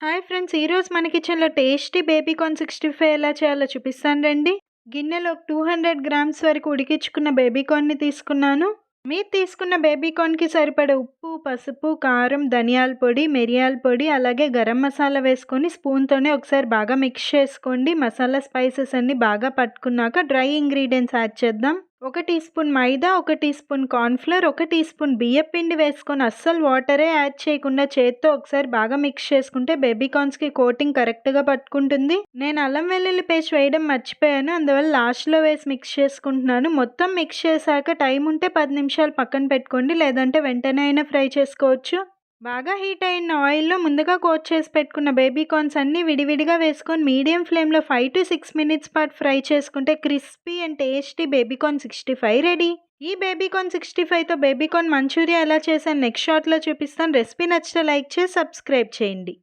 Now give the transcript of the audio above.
Hi friends! ఈరోజు మన కిచెన్‌లో టేస్టీ బేబీ కార్న్ 65 ఎలా చేయాలో చూపిస్తాను రండి. గిన్నెలో 200 గ్రామ్స్ వరకు ఉడికించుకున్న బేబీ కార్న్‌ని తీసుకున్నాను. మీరు తీసుకున్న బేబీ కార్న్‌కి సరిపడా ఉప్పు, పసుపు, కారం, ధనియాల పొడి, మిరియాల పొడి, అలాగే గరం మసాలా వేసుకొని స్పూన్‌తోనే ఒకసారి బాగా మిక్స్ చేసుకోండి. మసాలా స్పైసెస్ అన్నీ బాగా పట్టుకున్నాక డ్రై ఇంగ్రీడియెంట్స్ యాడ్ చేద్దాం. 1 teaspoon maida, 1 teaspoon cornflour, 1 teaspoon బియ్యపిండి వేసుకొని అస్సలు వాటరే యాడ్ చేయకుండా చేత్తో ఒకసారి బాగా మిక్స్ చేసుకుంటే బేబీ కార్న్స్‌కి కోటింగ్ కరెక్ట్‌గా పట్టుకుంటుంది. నేను అల్లం వెల్లుల్లి పేస్ట్ వేయడం మర్చిపోయాను. అందువల్ల లాస్ట్‌లో వేసి మిక్స్ చేసుకుంటున్నాను. మొత్తం మిక్స్ చేశాక టైం ఉంటే 10 నిమిషాలు పక్కన పెట్టుకోండి. లేదంటే వెంటనే అయినా ఫ్రై చేసుకోవచ్చు. బాగా హీట్ అయిన ఆయిల్‌లో ముందుగా కోట్ చేసి పెట్టుకున్న బేబీ కార్న్స్ అన్నీ విడివిడిగా వేసుకొని మీడియం ఫ్లేమ్‌లో 5-6 మినిట్స్ పాటు ఫ్రై చేసుకుంటే crispy and tasty baby corn 65 ready. ఈ బేబీ కార్న్ 65తో బేబీ కార్న్ మంచూరియా ఎలా చేశాను నెక్స్ట్ షాట్‌లో చూపిస్తాను. రెసిపీ నచ్చితే లైక్ చేసి సబ్స్క్రైబ్ చేయండి.